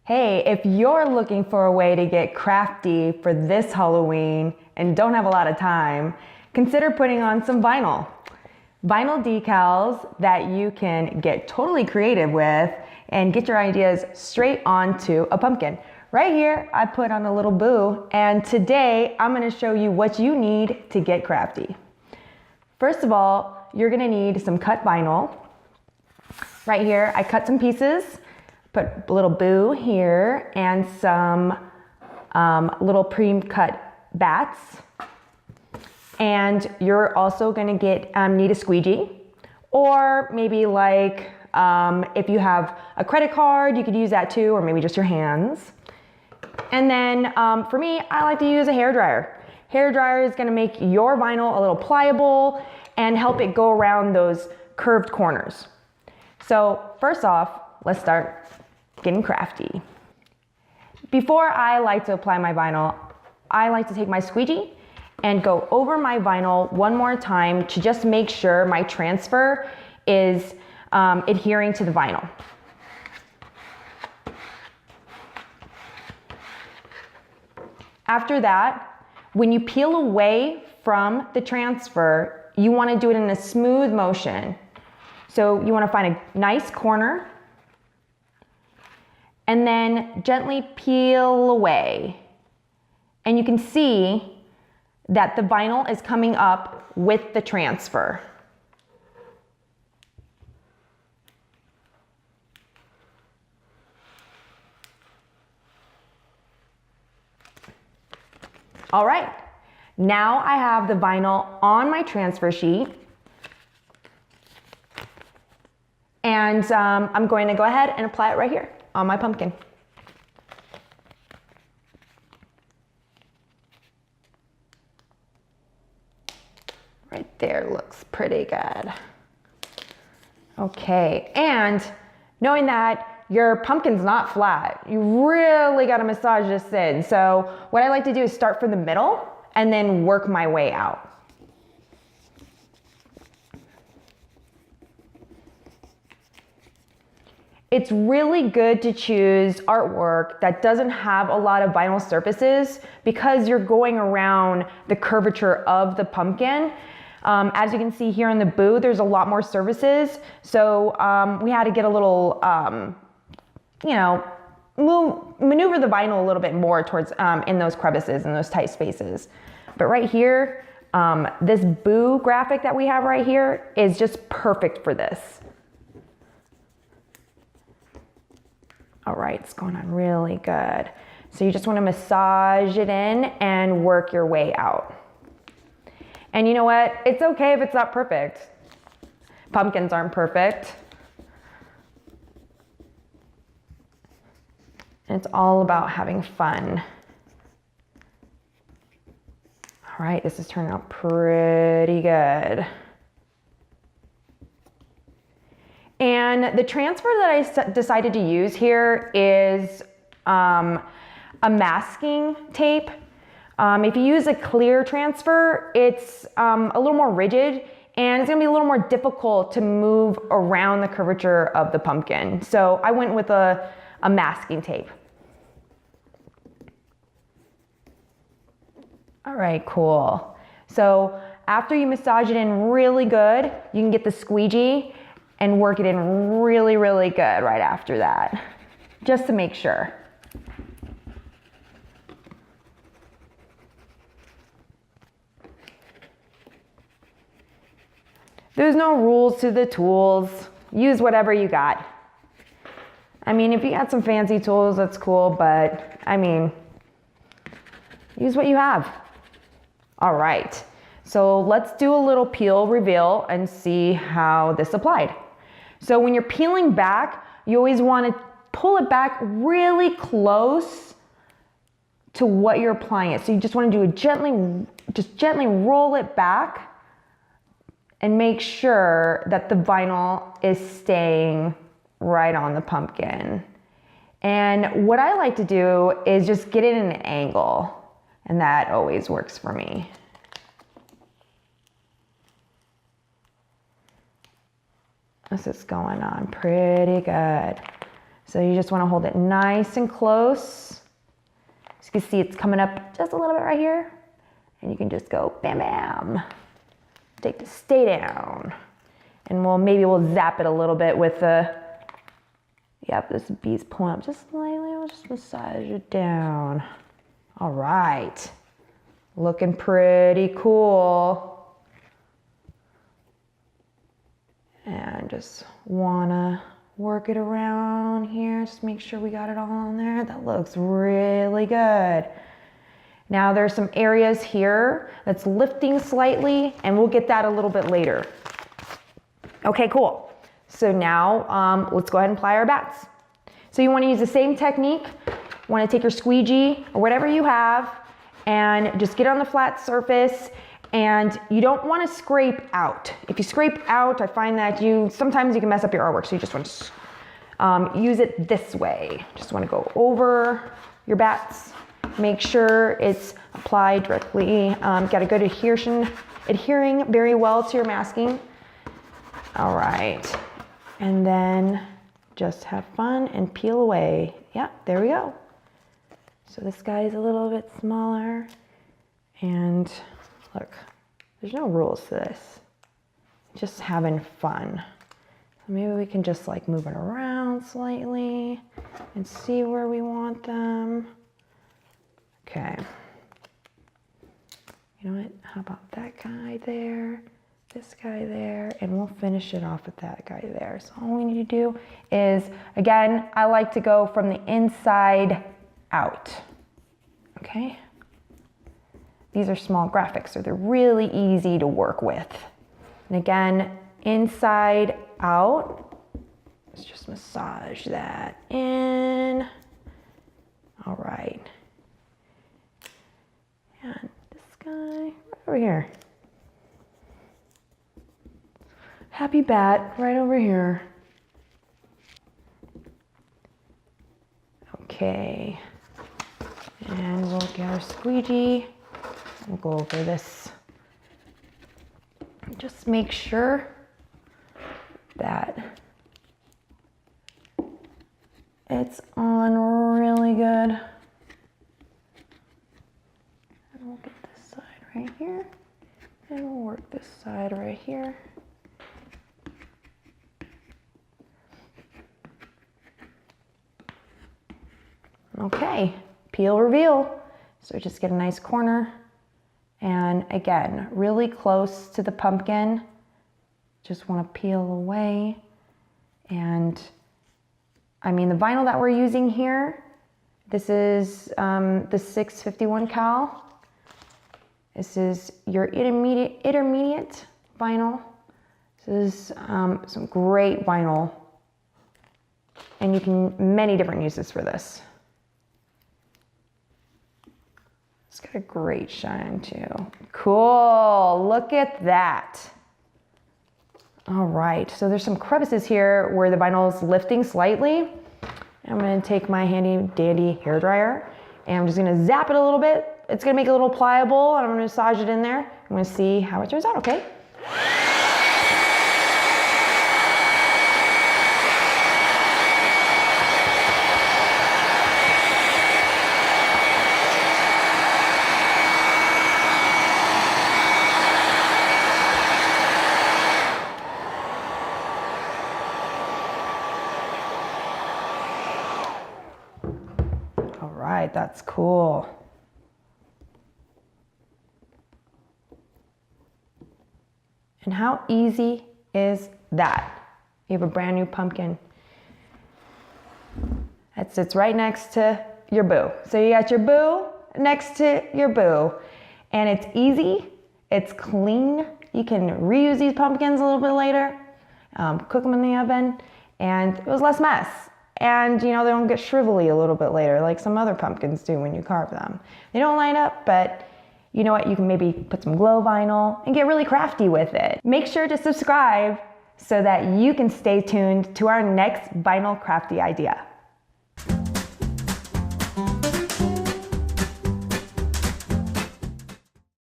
Hey, if you're looking for a way to get crafty for this Halloween and don't have a lot of time, consider putting on some vinyl. Vinyl decals that you can get totally creative with and get your ideas straight onto a pumpkin. Right here, I put on a little boo, and today I'm gonna show you what you need to get crafty. First of all, you're gonna need some cut vinyl. Right here, I cut some pieces. Put a little boo here and some little pre-cut bats. And you're also gonna need a squeegee, or maybe like if you have a credit card, you could use that too, or maybe just your hands. And then for me, I like to use a hairdryer. Hairdryer is gonna make your vinyl a little pliable and help it go around those curved corners. So first off, let's start getting crafty. Before I like to apply my vinyl, I like to take my squeegee and go over my vinyl one more time to just make sure my transfer is adhering to the vinyl. After that, when you peel away from the transfer, you want to do it in a smooth motion. So you want to find a nice corner and then gently peel away. And you can see that the vinyl is coming up with the transfer. All right, now I have the vinyl on my transfer sheet. And I'm going to go ahead and apply it right here on my pumpkin. Right there looks pretty good. Okay, and knowing that your pumpkin's not flat, you really gotta massage this in. So what I like to do is start from the middle and then work my way out. It's really good to choose artwork that doesn't have a lot of vinyl surfaces because you're going around the curvature of the pumpkin. As you can see here in the boo, there's a lot more surfaces. So we had to get a little, maneuver the vinyl a little bit more towards in those crevices and those tight spaces. But right here, this boo graphic that we have right here is just perfect for this. All right, it's going on really good. So you just want to massage it in and work your way out. And you know what? It's okay if it's not perfect. Pumpkins aren't perfect. It's all about having fun. All right, this is turning out pretty good. And the transfer that I decided to use here is a masking tape. If you use a clear transfer, it's a little more rigid and it's gonna be a little more difficult to move around the curvature of the pumpkin. So I went with a masking tape. All right, cool. So after you massage it in really good, you can get the squeegee and work it in really, really good right after that, just to make sure. There's no rules to the tools. Use whatever you got. I mean, if you got some fancy tools, that's cool, but I mean, use what you have. All right, so let's do a little peel reveal and see how this applied. So when you're peeling back, you always want to pull it back really close to what you're applying it. So you just want to do it just gently roll it back and make sure that the vinyl is staying right on the pumpkin. And what I like to do is just get it in an angle, and that always works for me. This is going on pretty good. So you just want to hold it nice and close. As you can see, it's coming up just a little bit right here. And you can just go bam, bam. Take the stay down. And maybe we'll zap it a little bit with the, yep, this bee's pulling up just slightly. We'll just massage it down. All right. Looking pretty cool. And just wanna work it around here. Just make sure we got it all on there. That looks really good. Now there's some areas here that's lifting slightly, and we'll get that a little bit later. Okay, cool. So now let's go ahead and apply our bats. So you wanna use the same technique. You wanna take your squeegee or whatever you have and just get on the flat surface, and you don't wanna scrape out. If you scrape out, I find that sometimes you can mess up your artwork, so you just wanna use it this way. Just wanna go over your bats. Make sure it's applied directly. Got a good adhering very well to your masking. All right, and then just have fun and peel away. Yeah, there we go. So this guy is a little bit smaller, and look, there's no rules to this. Just having fun. So maybe we can just like move it around slightly and see where we want them. Okay. You know what? How about that guy there? This guy there, and we'll finish it off with that guy there. So all we need to do is, again, I like to go from the inside out. Okay? These are small graphics, so they're really easy to work with. And again, inside out. Let's just massage that in. All right. And this guy right over here. Happy bat right over here. Okay. And we'll get our squeegee. We'll go over this. Just make sure that it's on really good. And we'll get this side right here. And we'll work this side right here. Okay, peel, reveal. So just get a nice corner. And again, really close to the pumpkin. Just want to peel away. And I mean, the vinyl that we're using here, this is the 651 cal. This is your intermediate vinyl. This is some great vinyl. And you can, many different uses for this. It's got a great shine too. Cool, look at that. All right, so there's some crevices here where the vinyl is lifting slightly. I'm gonna take my handy dandy hairdryer and I'm just gonna zap it a little bit. It's gonna make it a little pliable and I'm gonna massage it in there. I'm gonna see how it turns out, okay? All right, that's cool. And how easy is that? You have a brand new pumpkin. That sits right next to your boo. So you got your boo next to your boo. And it's easy, it's clean. You can reuse these pumpkins a little bit later, cook them in the oven, and it was less mess. And you know, they don't get shrivelly a little bit later like some other pumpkins do when you carve them. They don't line up, but you know what? You can maybe put some glow vinyl and get really crafty with it. Make sure to subscribe so that you can stay tuned to our next vinyl crafty idea.